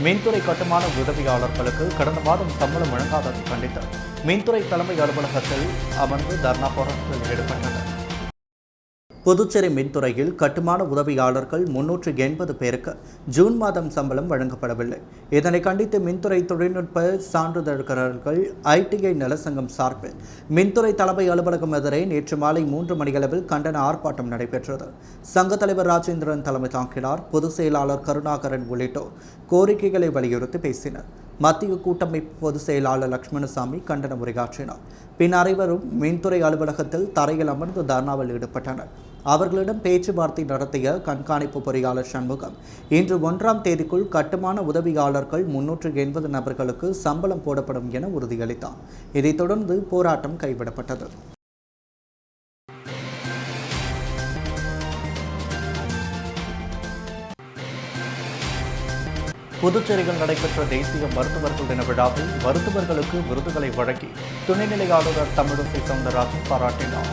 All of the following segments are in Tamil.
மின்துறை கட்டுமான உதவியாளர்களுக்கு கடந்த மாதம் சம்பளம் வழங்காததை கண்டித்து மின்துறை தலைமை அலுவலகத்தில் அமர்ந்து தர்ணா போராட்டத்தில் ஈடுபட்டனர். புதுச்சேரி மின்துறையில் கட்டுமான உதவியாளர்கள் 380 பேருக்கு ஜூன் மாதம் சம்பளம் வழங்கப்படவில்லை. இதனை கண்டித்து மின்துறை தொழில்நுட்ப சான்றிதழ்காரர்கள் ஐடிஐ நலசங்கம் சார்பில் மின்துறை தலைமை அலுவலகம் எதிரே நேற்று மாலை 3 மணியளவில் கண்டன ஆர்ப்பாட்டம் நடைபெற்றது. சங்க தலைவர் ராஜேந்திரன் தலைமை தாங்கினார். பொதுச் செயலாளர் கருணாகரன் உள்ளிட்டோர் கோரிக்கைகளை வலியுறுத்தி பேசினர். மத்திய கூட்டமைப்பு பொதுச் செயலாளர் லட்சுமணசாமி கண்டன உரையாற்றினார். பின் அனைவரும் மின்துறை அலுவலகத்தில் தரையில் அமர்ந்து தர்ணாவில் ஈடுபட்டனர். அவர்களிடம் பேச்சுவார்த்தை நடத்திய கண்காணிப்பு பொறியாளர் சண்முகம், இன்று 1ஆம் தேதிக்குள் கட்டுமான உதவியாளர்கள் 380 நபர்களுக்கு சம்பளம் போடப்படும் என உறுதியளித்தார். இதைத் தொடர்ந்து போராட்டம் கைவிடப்பட்டது. புதுச்சேரியில் நடைபெற்ற தேசிய மருத்துவர்கள் தின விழாவில் மருத்துவர்களுக்கு விருதுகளை வழங்கி துணைநிலை ஆளுநர் தமிழிசை சவுந்தரராஜன் பாராட்டினார்.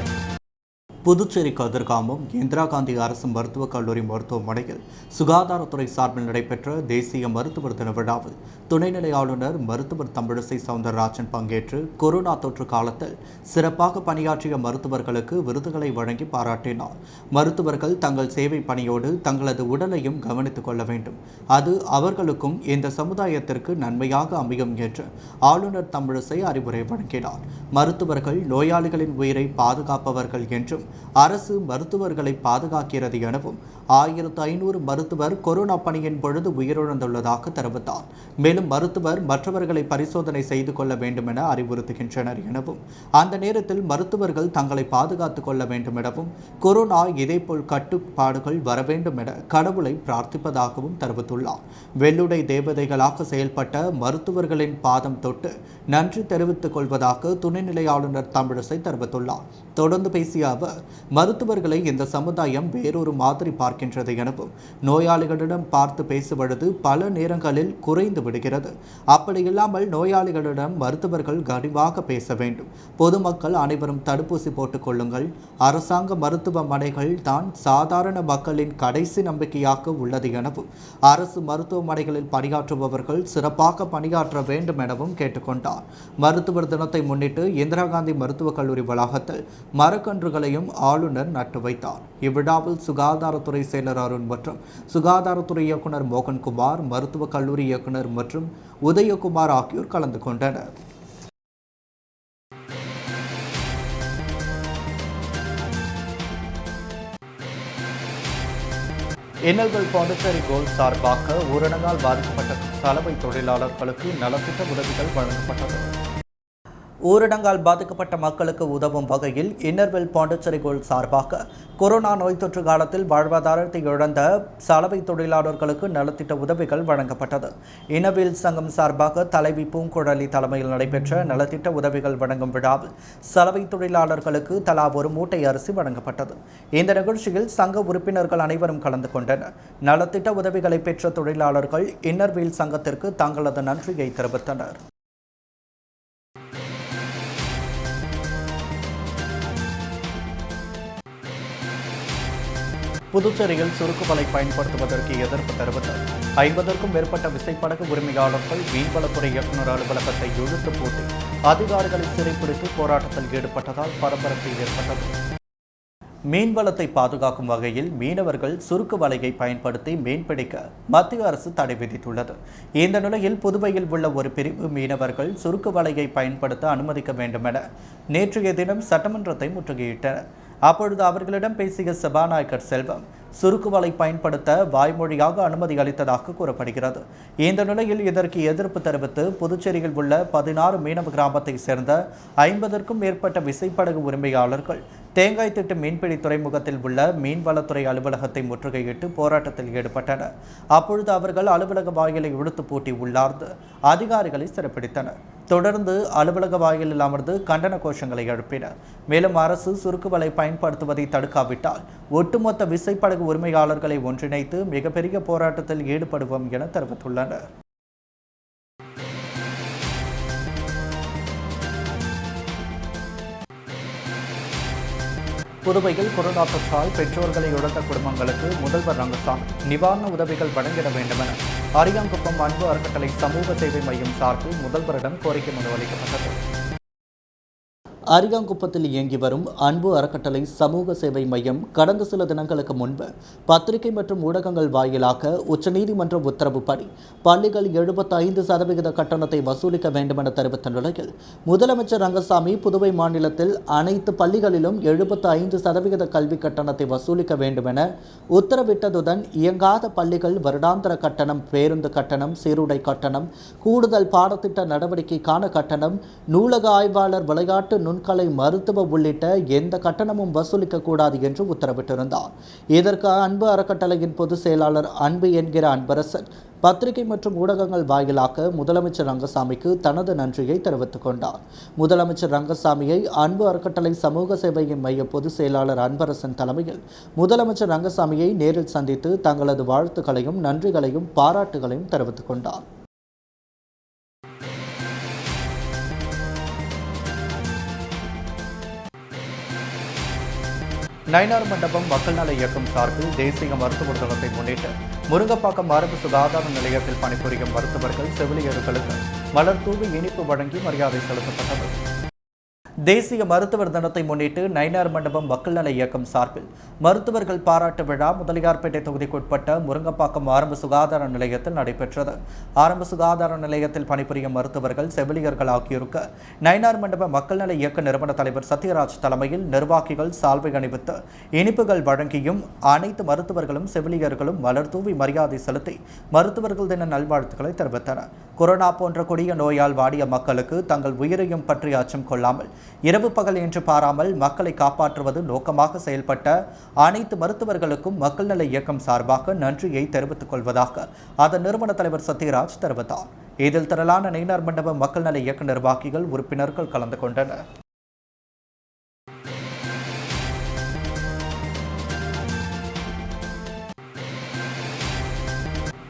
புதுச்சேரி கதிர்காமம் இந்திரா காந்தி அரசு மருத்துவக் கல்லூரி மருத்துவமனையில் சுகாதாரத்துறை சார்பில் நடைபெற்ற தேசிய மருத்துவர் தின விழாவில் துணைநிலை ஆளுநர் மருத்துவர் தமிழிசை சவுந்தரராஜன் பங்கேற்று கொரோனா தொற்று காலத்தில் சிறப்பாக பணியாற்றிய மருத்துவர்களுக்கு விருதுகளை வழங்கி பாராட்டினார். மருத்துவர்கள் தங்கள் சேவை பணியோடு தங்களது உடலையும் கவனித்துக் கொள்ள வேண்டும். அது அவர்களுக்கும் இந்த சமுதாயத்திற்கு நன்மையாக அமையும் என்று ஆளுநர் தமிழிசை அறிவுரை வழங்கினார். மருத்துவர்கள் நோயாளிகளின் உயிரை பாதுகாப்பவர்கள் என்றும் அரசு மருத்துவர்களை பாதுகாக்கிறது எனவும் 1500 மருத்துவர் கொரோனா பணியின் பொழுது உயிரிழந்துள்ளதாக தெரிவித்தார். மேலும் மருத்துவர் மற்றவர்களை பரிசோதனை செய்து கொள்ள வேண்டும் என அறிவுறுத்துகின்றனர் எனவும் அந்த நேரத்தில் மருத்துவர்கள் தங்களை பாதுகாத்துக் கொள்ள வேண்டும் எனவும் கொரோனா இதேபோல் கட்டுப்பாடுகள் வர வேண்டும் என கடவுளை பிரார்த்திப்பதாகவும் தெரிவித்துள்ளார். வெள்ளுடை தேவதைகளாக செயல்பட்ட மருத்துவர்களின் பாதம் தொட்டு நன்றி தெரிவித்துக் கொள்வதாக துணைநிலை ஆளுநர் தமிழிசை தெரிவித்துள்ளார். தொடர்ந்து பேசிய அவர், மருத்துவர்களை இந்த சமுதாயம் வேறொரு மாதிரி பார்க்கின்றது எனவும் நோயாளிகளிடம் பார்த்து பேசுவது பல நேரங்களில் குறைந்து விடுகிறது. அப்படியில்லாமல் நோயாளிகளிடம் மருத்துவர்கள் கனிவாக பேச வேண்டும். பொதுமக்கள் அனைவரும் தடுப்பூசி போட்டுக் கொள்ளுங்கள். அரசாங்க மருத்துவமனைகள் தான் சாதாரண மக்களின் கடைசி நம்பிக்கையாக உள்ளது எனவும் அரசு மருத்துவமனைகளில் பணியாற்றுபவர்கள் சிறப்பாக பணியாற்ற வேண்டும் எனவும் கேட்டுக்கொண்டார். மருத்துவர் தினத்தை முன்னிட்டு இந்திரா காந்தி மருத்துவக் கல்லூரி வளாகத்தில் மரக்கன்றுகளையும் ஆளுநர் நட்டு வைத்தார். இவ்விழாவில் சுகாதாரத்துறை செயலர் அருண் மற்றும் சுகாதாரத்துறை இயக்குநர் மோகன்குமார், மருத்துவக் கல்லூரி இயக்குநர் மற்றும் உதயகுமார் ஆகியோர் கலந்து கொண்டனர். இன்னல்கள் பாண்டிச்சேரி கோல்ட் சார்பாக ஊரடங்கால் பாதிக்கப்பட்ட சலவை தொழிலாளர்களுக்கு நலத்திட்ட உதவிகள் வழங்கப்பட்டது. ஊரடங்கால் பாதிக்கப்பட்ட மக்களுக்கு உதவும் வகையில் இன்னர்வெல் பாண்டிச்சேரி கோல்ட் சார்பாக கொரோனா நோய் தொற்று காலத்தில் வாழ்வாதாரத்தை இழந்த சலவை தொழிலாளர்களுக்கு நலத்திட்ட உதவிகள் வழங்கப்பட்டது. இன்னர்வெல் சங்கம் சார்பாக தலைவி பூங்குழலி தலைமையில் நடைபெற்ற நலத்திட்ட உதவிகள் வழங்கும் விழாவில் சலவை தொழிலாளர்களுக்கு தலா 1 மூட்டை அரிசி வழங்கப்பட்டது. இந்த நிகழ்ச்சியில் சங்க உறுப்பினர்கள் அனைவரும் கலந்து கொண்டனர். நலத்திட்ட உதவிகளை பெற்ற தொழிலாளர்கள் இன்னர்வெல் சங்கத்திற்கு தங்களது நன்றியை தெரிவித்தனர். புதுச்சேரியில் சுருக்கு வலை பயன்படுத்துவதற்கு எதிர்ப்பு தெரிவித்து 50க்கும் மேற்பட்ட விசைப்படகு உரிமையாளர்கள் மீன்வளத்துறை இயக்குநர் அலுவலகத்தை இழுத்து பூட்டி அதிகாரிகளை சிறைப்பிடித்து போராட்டத்தில் ஈடுபட்டதால் பரபரப்பு ஏற்பட்டது. மீன்வளத்தை பாதுகாக்கும் வகையில் மீனவர்கள் சுருக்கு வலையை பயன்படுத்தி மீன்பிடிக்க மத்திய அரசு தடை விதித்துள்ளது. இந்த நிலையில் புதுவையில் உள்ள ஒரு பிரிவு மீனவர்கள் சுருக்கு வலையை பயன்படுத்த அனுமதிக்க வேண்டும் என நேற்றைய தினம் சட்டமன்றத்தை முற்றுகையிட்டனர். அப்பொழுது அவர்களிடம் பேசிய சபாநாயகர் செல்வம், சுருக்கு வலை பயன்படுத்த வாய்மொழியாக அனுமதி அளித்ததாக கூறப்படுகிறது. இந்த நிலையில் இதற்கு எதிர்ப்பு தெரிவித்து புதுச்சேரியில் உள்ள 16 மீனவ கிராமத்தை சேர்ந்த 50க்கும் மேற்பட்ட விசைப்படகு உரிமையாளர்கள் தேங்காய்த்திட்டு மீன்பிடி துறைமுகத்தில் உள்ள மீன்வளத்துறை அலுவலகத்தை முற்றுகையிட்டு போராட்டத்தில் ஈடுபட்டனர். அப்பொழுது அவர்கள் அலுவலக வாயிலை இழுத்து பூட்டி உள்ளார்ந்து அதிகாரிகளை சிறைப்பிடித்தனர். தொடர்ந்து அலுவலக வாயிலில் அமர்ந்து கண்டன கோஷங்களை எழுப்பினர். மேலும் அரசு சுருக்கு வலை பயன்படுத்துவதை தடுக்காவிட்டால் ஒட்டுமொத்த விசைப்படகு உரிமையாளர்களை ஒன்றிணைத்து மிகப்பெரிய போராட்டத்தில் ஈடுபடுவோம் என தெரிவித்துள்ளனர். புதுவையில் கொரோனா தொற்றால் பெற்றோர்களை இழந்த குடும்பங்களுக்கு முதல்வர் ரங்கசாமி நிவாரண உதவிகள் வழங்கிட வேண்டும் என அரியாங்குப்பம் அன்பு அறக்கட்டளை சமூக சேவை மையம் சார்பில் முதல்வரிடம் கோரிக்கை மனு அளிக்கப்பட்டது. அரியாங்குப்பத்தில் இயங்கி வரும் அன்பு அறக்கட்டளை சமூக சேவை மையம் கடந்த சில தினங்களுக்கு முன்பு பத்திரிகை மற்றும் ஊடகங்கள் வாயிலாக உச்சநீதிமன்ற உத்தரவுப்படி பள்ளிகள் 75% கட்டணத்தை வசூலிக்க வேண்டும் என தெரிவித்த நிலையில் முதலமைச்சர் ரங்கசாமி புதுவை மாநிலத்தில் அனைத்து பள்ளிகளிலும் 75% கல்வி கட்டணத்தை வசூலிக்க வேண்டும் என உத்தரவிட்டதுடன் இயங்காத பள்ளிகள் வருடாந்திர கட்டணம், பேருந்து கட்டணம், சீருடை கட்டணம், கூடுதல் பாடத்திட்ட நடவடிக்கைக்கான கட்டணம், நூலக ஆய்வாளர், விளையாட்டு, நுண்கலை, மருத்துவ உள்ளிட்ட எந்த கட்டணமும் வசூலிக்கக்கூடாது என்று உத்தரவிட்டிருந்தார். இதற்கு அன்பு அறக்கட்டளையின் பொதுச் செயலாளர் அன்பு என்கிற அன்பரசன் பத்திரிகை மற்றும் ஊடகங்கள் வாயிலாக முதலமைச்சர் ரங்கசாமிக்கு தனது நன்றியை தெரிவித்துக் கொண்டார். முதலமைச்சர் ரங்கசாமியை அன்பு அறக்கட்டளை சமூக சேவை மைய பொதுச் செயலாளர் அன்பரசன் தலைமையில் முதலமைச்சர் ரங்கசாமியை நேரில் சந்தித்து தங்களது வாழ்த்துக்களையும் நன்றிகளையும் பாராட்டுகளையும் தெரிவித்துக் கொண்டார். நயினார் மண்டபம் மக்கள் நல இயக்கம் சார்பில் தேசிய மருத்துவர் தினத்தை முன்னிட்டு முருங்கப்பாக்கம் ஆரம்ப சுகாதார நிலையத்தில் பணிபுரியும் மருத்துவர்கள், செவிலியர்களுக்கு மலர் தூவி இனிப்பு வழங்கி மரியாதை செலுத்தப்பட்டது. தேசிய மருத்துவர் தினத்தை முன்னிட்டு நயினார் மண்டபம் மக்கள் நல இயக்கம் சார்பில் மருத்துவர்கள் பாராட்டு விழா முதலியார்பேட்டை தொகுதிக்குட்பட்ட முருங்கப்பாக்கம் ஆரம்ப சுகாதார நிலையத்தில் நடைபெற்றது. ஆரம்ப சுகாதார நிலையத்தில் பணிபுரியும் மருத்துவர்கள், செவிலியர்கள் ஆகியோருக்கு நயினார் மண்டபம் மக்கள் நல இயக்க நிறுவன தலைவர் சத்யராஜ் தலைமையில் நிர்வாகிகள் சால்வை அணிவித்து இனிப்புகள் வழங்கியும் அனைத்து மருத்துவர்களும் செவிலியர்களும் மலர் தூவி மரியாதை செலுத்தி மருத்துவர்கள் தின நல்வாழ்த்துக்களை தெரிவித்தனர். கொரோனா போன்ற கொடிய நோயால் வாடிய மக்களுக்கு தங்கள் உயிரையும் பற்றி அச்சம் கொள்ளாமல் இரவு பகல் என்று பாராமல் மக்களை காப்பாற்றுவது நோக்கமாக செயல்பட்ட அனைத்து மருத்துவர்களுக்கும் மக்கள் நல இயக்கம் சார்பாக நன்றியை தெரிவித்துக் கொள்வதாக அதன் நிறுவன தலைவர் சத்யராஜ் தெரிவித்தார். இதில் திரளான நயினார் மண்டபம் மக்கள் நல இயக்க நிர்வாகிகள், உறுப்பினர்கள் கலந்து கொண்டனர்.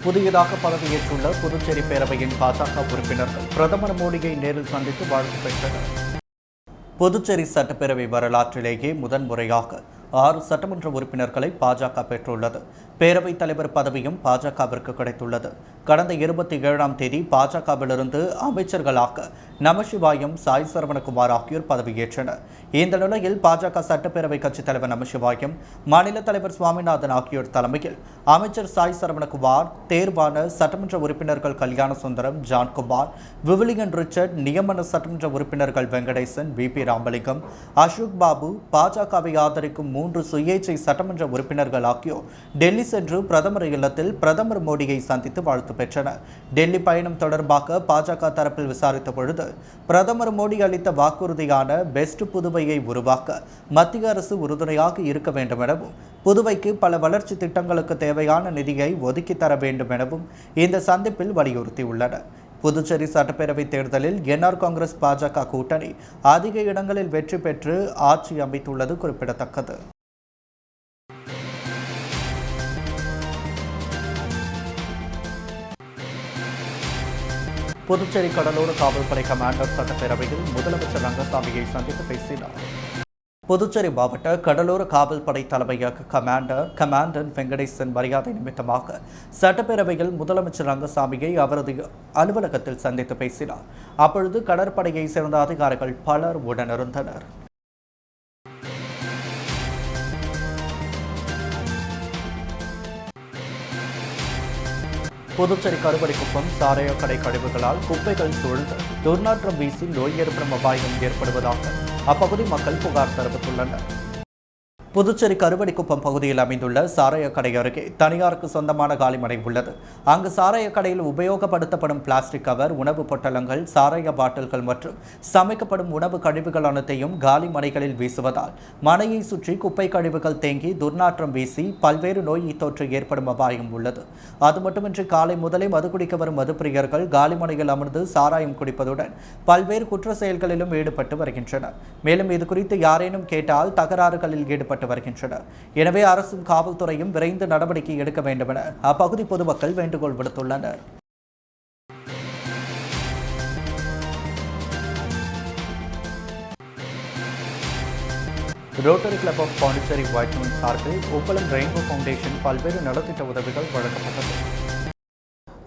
புதியதாக பதவியேற்றுள்ள புதுச்சேரி பேரவையின் பாஜக உறுப்பினர்கள் பிரதமர் மோடியை நேரில் சந்தித்து வாழ்த்து பெற்றனர். புதுச்சேரி சட்டப்பேரவை வரலாற்றிலேயே முதன்முறையாக 6 சட்டமன்ற உறுப்பினர்களை பாஜக பெற்றுள்ளது. பேரவைத் தலைவர் பதவியும் பாஜகவிற்கு கிடைத்துள்ளது. கடந்த 27ஆம் தேதி பாஜகவிலிருந்து அமைச்சர்களாக நமசிவாயம், சாய் சரவணகுமார் ஆகியோர் பதவியேற்றனர். இந்த நிலையில் பாஜக சட்டப்பேரவை கட்சித் தலைவர் நமசிவாயம், மாநில தலைவர் சுவாமிநாதன் ஆகியோர் தலைமையில் அமைச்சர் சாய் சரவணகுமார், தேர்வான சட்டமன்ற உறுப்பினர்கள் கல்யாண சுந்தரம், ஜான்குமார், விவிலியன் ரிச்சர்ட், நியமன சட்டமன்ற உறுப்பினர்கள் வெங்கடேசன், VP ராமலிங்கம், அசோக் பாபு, பாஜகவை ஆதரிக்கும் 3 சுயேச்சை சட்டமன்ற உறுப்பினர்கள் ஆகியோர் டெல்லி சென்று பிரதமர் இல்லத்தில் பிரதமர் மோடியை சந்தித்து வாழ்த்து பெற்றனர். டெல்லி பயணம் தொடர்பாக பாஜக தரப்பில் விசாரித்த பொழுது பிரதமர் மோடி அளித்த வாக்குறுதியான பெஸ்ட் புதுவையை உருவாக்க மத்திய அரசு உறுதுணையாக இருக்க வேண்டும் எனவும், புதுவைக்கு பல வளர்ச்சி திட்டங்களுக்கு தேவையான நிதியை ஒதுக்கி தர வேண்டும் எனவும் இந்த சந்திப்பில் வலியுறுத்தியுள்ளனர். புதுச்சேரி சட்டப்பேரவை தேர்தலில் என்ஆர் காங்கிரஸ் பாஜக கூட்டணி அதிக இடங்களில் வெற்றி பெற்று ஆட்சி அமைத்துள்ளது குறிப்பிடத்தக்கது. புதுச்சேரி கடலோர காவல்படை கமாண்டர் சட்டப்பேரவையில் முதலமைச்சர் ரங்கசாமியை சந்தித்து பேசினார். புதுச்சேரி மாவட்ட கடலோர காவல்படை தலைமையக கமாண்டர் வெங்கடேசன் மரியாதை நிமித்தமாக சட்டப்பேரவையில் முதலமைச்சர் ரங்கசாமியை அவரது அலுவலகத்தில் சந்தித்து பேசினார். அப்பொழுது கடற்படையை சேர்ந்த அதிகாரிகள் பலர் உடனிருந்தனர். புதுச்சேரி கருவடிக்குப்பம் சாராயக்கடை கழிவுகளால் குப்பைகள் சூழ்ந்து துர்நாற்றம் வீசி நோய் ஏற்படும் அபாயம் ஏற்படுவதாக அப்பகுதி மக்கள் புகார் தெரிவித்துள்ளனர். புதுச்சேரி கருவடிக்குப்பம் பகுதியில் அமைந்துள்ள சாராயக்கடை அருகே தனியாருக்கு சொந்தமான காலிமனை உள்ளது. அங்கு சாராயக்கடையில் உபயோகப்படுத்தப்படும் பிளாஸ்டிக் கவர், உணவு பொட்டலங்கள், சாராய பாட்டில்கள் மற்றும் சமைக்கப்படும் உணவு கழிவுகள் அனைத்தையும் காலிமனைகளில் வீசுவதால் மனையை சுற்றி குப்பை கழிவுகள் தேங்கி துர்நாற்றம் வீசி பல்வேறு நோய் தொற்று ஏற்படும் அபாயம் உள்ளது. அது மட்டுமின்றி காலை முதலே மது குடிக்க வரும் மதுப்பிரியர்கள் காலிமனையில் அமர்ந்து சாராயம் குடிப்பதுடன் பல்வேறு குற்ற செயல்களிலும் ஈடுபட்டு வருகின்றனர். மேலும் இதுகுறித்து யாரேனும் கேட்டால் தகராறுகளில் ஈடுபட்டு வருகின்றனர். எனவே அரசும் காவல்துறையும் விரைந்து நடவடிக்கை எடுக்க வேண்டும் என அப்பகுதி பொதுமக்கள் வேண்டுகோள் விடுத்துள்ளனர். Rotary club of Pondicherry white town சார்பில் உப்பளம் ரெயின்போ ஃபவுண்டேஷன் பல்வேறு நலத்திட்ட உதவிகள் வழங்கப்பட்டது.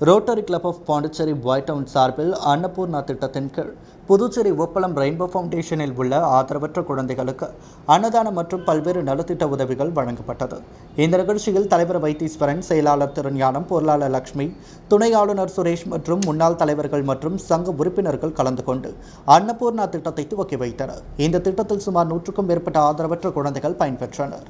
Rotary club of Pondicherry white town சார்பில் அன்னபூர்ணா திட்டத்தின் கீழ் புதுச்சேரி உப்பளம் ரெயின்போ ஃபவுண்டேஷனில் உள்ள ஆதரவற்ற குழந்தைகளுக்கு அன்னதானம் மற்றும் பல்வேறு நலத்திட்ட உதவிகள் வழங்கப்பட்டது. இந்த நிகழ்ச்சியில் தலைவர் வைத்தீஸ்வரன், செயலாளர் திருஞானம், பொருளாளர் லட்சுமி, துணை ஆளுநர் சுரேஷ் மற்றும் முன்னாள் தலைவர்கள் மற்றும் சங்க உறுப்பினர்கள் கலந்து கொண்டு அன்னபூர்ணா திட்டத்தை துவக்கி வைத்தனர். இந்த திட்டத்தில் சுமார் 100க்கும் மேற்பட்ட ஆதரவற்ற குழந்தைகள் பயன்பெற்றனர்.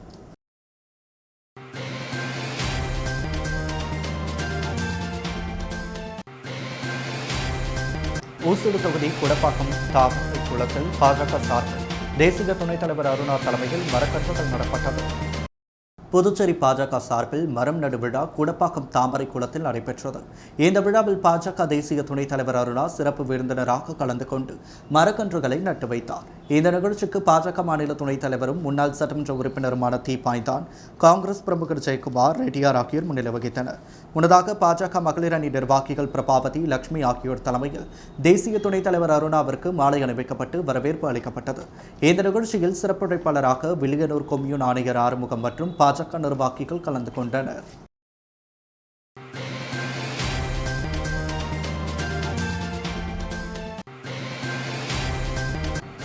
ஊசுடு தொகுதி குடப்பாக்கம் தாமரை குளத்தில் பாஜக சார்பில் தேசிய துணைத் தலைவர் அருணா தலைமையில் மரக்கன்றுகள் நடப்பட்டது. புதுச்சேரி பாஜக சார்பில் மரம் நடு விழா குடப்பாக்கம் தாமரை குளத்தில் நடைபெற்றது. இந்த விழாவில் பாஜக தேசிய துணைத் தலைவர் அருணா சிறப்பு விருந்தினராக கலந்து கொண்டு மரக்கன்றுகளை நட்டு வைத்தார். இந்த நிகழ்ச்சிக்கு பாஜக மாநில துணைத் தலைவரும் முன்னாள் சட்டமன்ற உறுப்பினருமான தீபாய்தான், காங்கிரஸ் பிரமுகர் ஜெயக்குமார், ரெட்டியார் ஆகியோர் முன்னிலை வகித்தனர். முன்னதாக பாஜக மகளிர் அணி நிர்வாகிகள் பிரபாவதி, லட்சுமி ஆகியோர் தலைமையில் தேசிய துணைத் தலைவர் அருணாவிற்கு மாலை அணிவிக்கப்பட்டு வரவேற்பு அளிக்கப்பட்டது. இந்த நிகழ்ச்சியில் சிறப்புழைப்பாளராக வில்லியனூர் கொம்யூன் ஆணையர் ஆறுமுகம் மற்றும் பாஜக நிர்வாகிகள் கலந்து கொண்டனர்.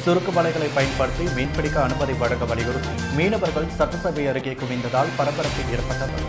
சுருக்கு வலைகளை பயன்படுத்தி மீன்பிடிக்க அனுமதி வழங்க வலியுறுத்தி மீனவர்கள் சட்டசபை அருகே குவிந்ததால் பரபரப்பு ஏற்பட்டது.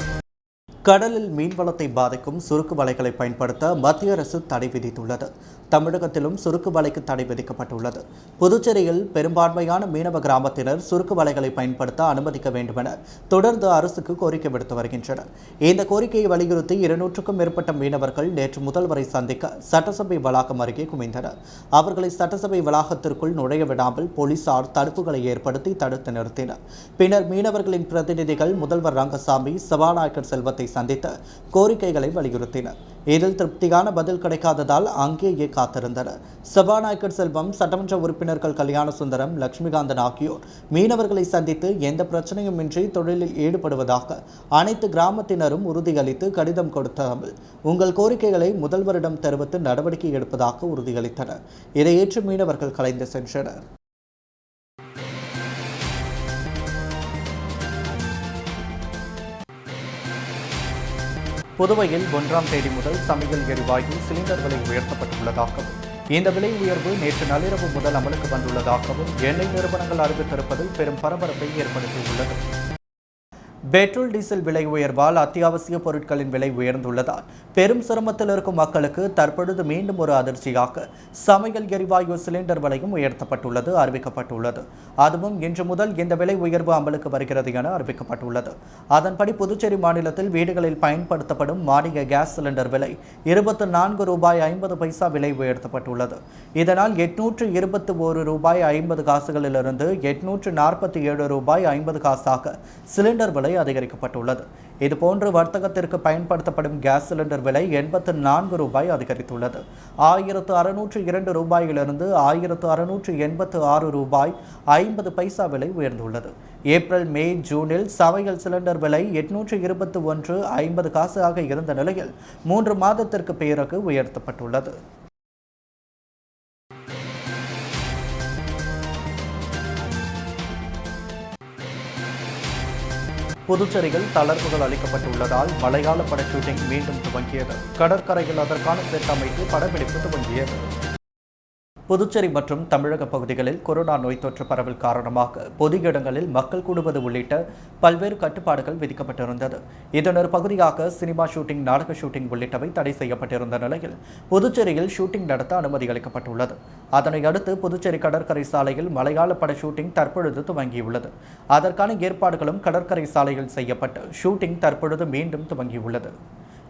கடலில் மீன்வளத்தை பாதிக்கும் சுருக்கு வலைகளை பயன்படுத்த மத்திய அரசு தடை விதித்துள்ளது. தமிழகத்திலும் சுருக்கு வலைக்கு தடை விதிக்கப்பட்டுள்ளது. புதுச்சேரியில் பெரும்பான்மையான மீனவ கிராமத்தினர் சுருக்கு வலைகளை பயன்படுத்த அனுமதிக்க வேண்டுமென தொடர்ந்து அரசுக்கு கோரிக்கை விடுத்து வருகின்றனர். இந்த கோரிக்கையை வலியுறுத்தி 200க்கும் மேற்பட்ட மீனவர்கள் நேற்று முதல்வரை சந்திக்க சட்டசபை வளாகம் அருகே குவிந்தனர். அவர்களை சட்டசபை வளாகத்திற்குள் நுழைய விடாமல் போலீசார் தடுப்புகளை ஏற்படுத்தி தடுத்து நிறுத்தினர். பின்னர் மீனவர்களின் பிரதிநிதிகள் முதல்வர் ரங்கசாமி, சபாநாயகர் செல்வத்தை சந்தித்த கோரிக்கைகளை வலியுறுத்தினர். இதில் திருப்தியான பதில் கிடைக்காததால் அங்கேயே காத்திருந்தனர். சபாநாயகர் செல்வம், சட்டமன்ற உறுப்பினர்கள் கல்யாண சுந்தரம், லட்சுமிகாந்தன் ஆகியோர் மீனவர்களை சந்தித்து எந்த பிரச்சனையுமின்றி தொழிலில் ஈடுபடுவதாக அனைத்து கிராமத்தினரும் உறுதியளித்து கடிதம் கொடுத்தாமல் உங்கள் கோரிக்கைகளை முதல்வரிடம் தெரிவித்து நடவடிக்கை எடுப்பதாக உறுதியளித்தனர். இதை ஏற்று மீனவர்கள் கலைந்து சென்றனர். புதுவையில் 1ஆம் தேதி முதல் சமையல் எரிவாயு சிலிண்டர் விலை உயர்த்தப்பட்டுள்ளதாகவும் இந்த விலை உயர்வு நேற்று நள்ளிரவு முதல் அமலுக்கு வந்துள்ளதாகவும் எண்ணெய் நிறுவனங்கள் அறிவித்திருப்பது பெரும் பரபரப்பை ஏற்படுத்தியுள்ளது. பெட்ரோல், டீசல் விலை உயர்வால் அத்தியாவசிய பொருட்களின் விலை உயர்ந்துள்ளதால் பெரும் சிரமத்தில் இருக்கும் மக்களுக்கு தற்பொழுது மீண்டும் ஒரு அதிர்ச்சியாக சமையல் எரிவாயு சிலிண்டர் விலையும் உயர்த்தப்பட்டுள்ளது அறிவிக்கப்பட்டுள்ளது. அதுவும் இன்று முதல் இந்த விலை உயர்வு அமலுக்கு வருகிறது என அறிவிக்கப்பட்டுள்ளது. அதன்படி புதுச்சேரி மாநிலத்தில் வீடுகளில் பயன்படுத்தப்படும் மானிய கேஸ் சிலிண்டர் விலை ₹24.50 விலை உயர்த்தப்பட்டுள்ளது. இதனால் ₹821.50 ₹847.50 சிலிண்டர் விலை அதிகரிக்கப்பட்டுள்ளது. இதுபோன்று வர்த்தகத்திற்கு பயன்படுத்தப்படும் கேஸ் சிலிண்டர் விலை ₹84 அதிகரித்துள்ளது. ₹1602 ₹1686.50 விலை உயர்ந்துள்ளது. ஏப்ரல், மே, ஜூனில் சமையல் சிலிண்டர் விலை ₹821.50 இருந்த நிலையில் 3 மாதத்திற்கு பிறகு உயர்த்தப்பட்டுள்ளது. புதுச்சேரியில் தளர்வுகள் அளிக்கப்பட்டுள்ளதால் மலையாள பட ஷூட்டிங் மீண்டும் துவங்கியது. கடற்கரையில் அதற்கான செட் அமைத்து படப்பிடிப்பு துவங்கியது. புதுச்சேரி மற்றும் தமிழக பகுதிகளில் கொரோனா நோய் தொற்று பரவல் காரணமாக பொது இடங்களில் மக்கள் கூடுவது உள்ளிட்ட பல்வேறு கட்டுப்பாடுகள் விதிக்கப்பட்டிருந்தது. இதன் ஒரு பகுதியாக சினிமா ஷூட்டிங், நாடக ஷூட்டிங் உள்ளிட்டவை தடை செய்யப்பட்டிருந்த நிலையில் புதுச்சேரியில் ஷூட்டிங் நடத்த அனுமதி அளிக்கப்பட்டுள்ளது. அதனை அடுத்து புதுச்சேரி கடற்கரை சாலையில் மலையாள பட ஷூட்டிங் தற்பொழுது துவங்கியுள்ளது. அதற்கான ஏற்பாடுகளும் கடற்கரை சாலையில் செய்யப்பட்டு ஷூட்டிங் தற்பொழுது மீண்டும் துவங்கியுள்ளது.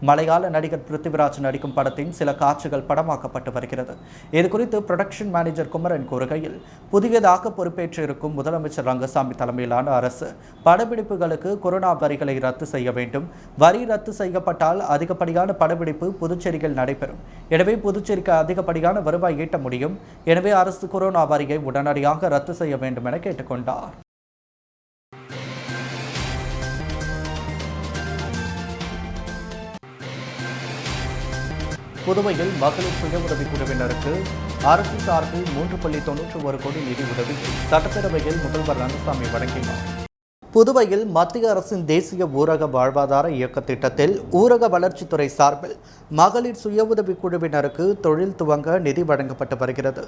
மலையாள நடிகர் பிருத்திவிராஜ் நடிக்கும் படத்தின் சில காட்சிகள் படமாக்கப்பட்டு வருகிறது. இதுகுறித்து புரொடக்ஷன் மேனேஜர் குமரன் கூறுகையில், புதியதாக பொறுப்பேற்றிருக்கும் முதலமைச்சர் ரங்கசாமி தலைமையிலான அரசு படப்பிடிப்புகளுக்கு கொரோனா வரிகளை ரத்து செய்ய வேண்டும். வரி ரத்து செய்யப்பட்டால் அதிகப்படியான படப்பிடிப்பு புதுச்சேரியில் நடைபெறும். எனவே புதுச்சேரிக்கு அதிகப்படியான வருவாய் ஈட்ட முடியும். எனவே அரசு கொரோனா வரியை உடனடியாக ரத்து செய்ய வேண்டும் என கேட்டுக்கொண்டார். புதுவையில் மகளிர் சுய உதவிக் குழுவினருக்கு அரசு சார்பில் 3.91 கோடி நிதி உதவி சட்டப்பேரவையில் முதல்வர் ரங்கசாமி வழங்கினார். புதுவையில் மத்திய அரசின் தேசிய ஊரக வாழ்வாதார இயக்க திட்டத்தில் ஊரக வளர்ச்சித்துறை சார்பில் மகளிர் சுய உதவிக் குழுவினருக்கு தொழில் துவங்க நிதி வழங்கப்பட்டு வருகிறது.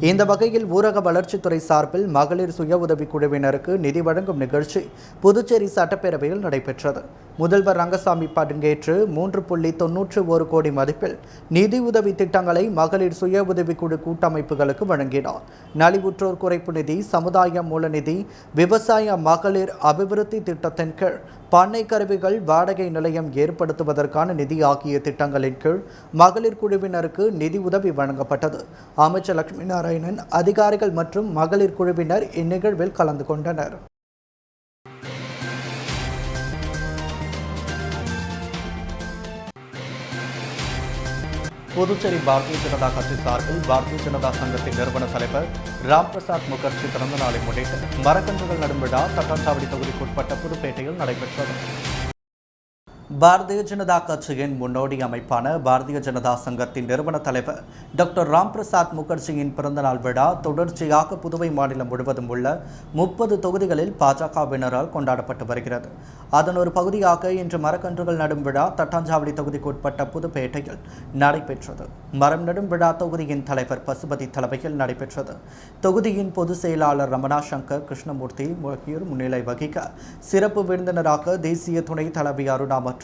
இந்த வகையில் ஊரக வளர்ச்சித்துறை சார்பில் மகளிர் சுய உதவிக் குழுவினருக்கு நிதி வழங்கும் நிகழ்ச்சி புதுச்சேரி சட்டப்பேரவையில் நடைபெற்றது. முதல்வர் ரங்கசாமி பங்கேற்று 3.91 கோடி மதிப்பில் நிதி உதவி திட்டங்களை மகளிர் சுய உதவிக்குழு கூட்டமைப்புகளுக்கு வழங்கினார். நலிவுற்றோர் குறைப்பு நிதி, சமுதாய மூல நிதி, விவசாய மகளிர் அபிவிருத்தி திட்டத்தின் கீழ் பண்ணை கருவிகள் வாடகை நிலையம் ஏற்படுத்துவதற்கான நிதி ஆகிய திட்டங்களின் கீழ் மகளிர் குழுவினருக்கு நிதி உதவி வழங்கப்பட்டது. அமைச்சர் லட்சுமி நாராயணன், அதிகாரிகள் மற்றும் மகளிர் குழுவினர் இந்நிகழ்வில் கலந்து கொண்டனர். புதுச்சேரி பாரதிய ஜனதா கட்சி சார்பில் பாரதிய ஜனதா சங்கத்தின் நிறுவன தலைவர் ராம்பிரசாத் முகர்ஜி பிறந்த நாளை முன்னிட்டு மரக்கன்றுகள் நடும் விழா தட்டாஞ்சாவடி தொகுதிக்குட்பட்ட புதுப்பேட்டையில் நடைபெற்றது. பாரதிய ஜனதா கட்சியின் முன்னோடி அமைப்பான பாரதிய ஜனதா சங்கத்தின் நிறுவன தலைவர் டாக்டர் ராம்பிரசாத் முகர்ஜியின் பிறந்தநாள் விழா தொடர்ச்சியாக புதுவை மாநிலம் முழுவதும் உள்ள 30 தொகுதிகளில் பாஜகவினரால் கொண்டாடப்பட்டு வருகிறது. அதன் ஒரு பகுதியாக இன்று மரக்கன்றுகள் நடும் விழா தட்டாஞ்சாவடி தொகுதிக்குட்பட்ட புதுப்பேட்டையில் நடைபெற்றது. மரம் நடும் விழா தொகுதியின் தலைவர் பசுபதி தலைமையில் நடைபெற்றது. தொகுதியின் பொதுச் செயலாளர் ரமணா சங்கர் கிருஷ்ணமூர்த்தி முன்னிலை வகிக்க சிறப்பு விருந்தினராக தேசிய துணைத் தலைவி அருணா மற்றும்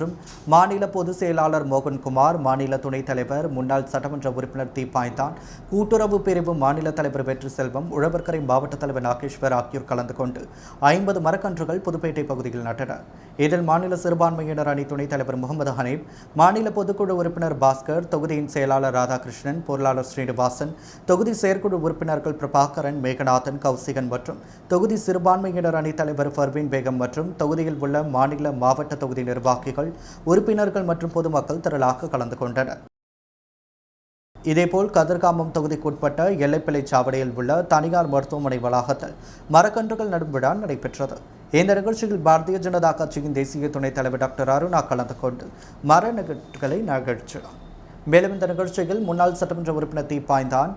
மாநில பொதுச் செயலாளர் மோகன்குமார், மாநில துணைத் தலைவர் முன்னாள் சட்டமன்ற உறுப்பினர் தீபாய்தான், கூட்டுறவு பிரிவு மாநில தலைவர் வெற்றி செல்வம், உழவர்கரை மாவட்ட தலைவர் நாகேஸ்வர் ஆகியோர் கலந்து கொண்டு 50 மரக்கன்றுகள் புதுப்பேட்டை பகுதியில் நட்டனர். இதில் மாநில சிறுபான்மையினர் அணி துணைத் தலைவர் முகமது ஹனீப், மாநில பொதுக்குழு உறுப்பினர் பாஸ்கர், தொகுதியின் செயலாளர் ராதாகிருஷ்ணன், பொருளாளர் ஸ்ரீனிவாசன், தொகுதி செயற்குழு உறுப்பினர்கள் பிரபாகரன், மேகநாதன், கௌசிகன் மற்றும் தொகுதி சிறுபான்மையினர் அணி தலைவர் ஃபர்வீன் பேகம் மற்றும் தொகுதியில் உள்ள மாநில மாவட்ட தொகுதி நிர்வாகிகள், உறுப்பினர்கள் மற்றும் பொதுமக்கள் திரளாக கலந்து கொண்டனர். இதேபோல் கதிர்காமம் தொகுதிக்குட்பட்ட எல்லைப்பிள்ளை சாவடியில் உள்ள தனியார் மருத்துவமனை வளாகத்தில் மரக்கன்றுகள் நடும் விழா நடைபெற்றது. இந்த நிகழ்ச்சியில் பாரதிய ஜனதா கட்சியின் தேசிய துணைத் தலைவர் டாக்டர் அருணா கலந்து கொண்டு மர நிகழ்ச்சிகளை நிகழ்த்தினார். மேலும் இந்த நிகழ்ச்சியில் முன்னாள் சட்டமன்ற உறுப்பினர் தீபாய்தான்,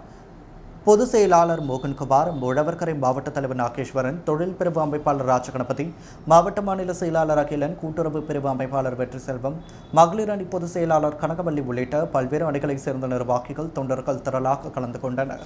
பொதுச் செயலாளர் மோகன்குமார், உழவர்கரை மாவட்ட தலைவர் நாகேஸ்வரன், தொழில் பிரிவு அமைப்பாளர் ராஜகணபதி, மாவட்ட மாநில செயலாளர் அகிலன், கூட்டுறவு பிரிவு அமைப்பாளர் வெற்றி செல்வம், மகளிர் அணி பொதுச் செயலாளர் கனகவல்லி உள்ளிட்ட பல்வேறு அணிகளைச் சேர்ந்த நிர்வாகிகள், தொண்டர்கள் திரளாக கலந்து கொண்டனர்.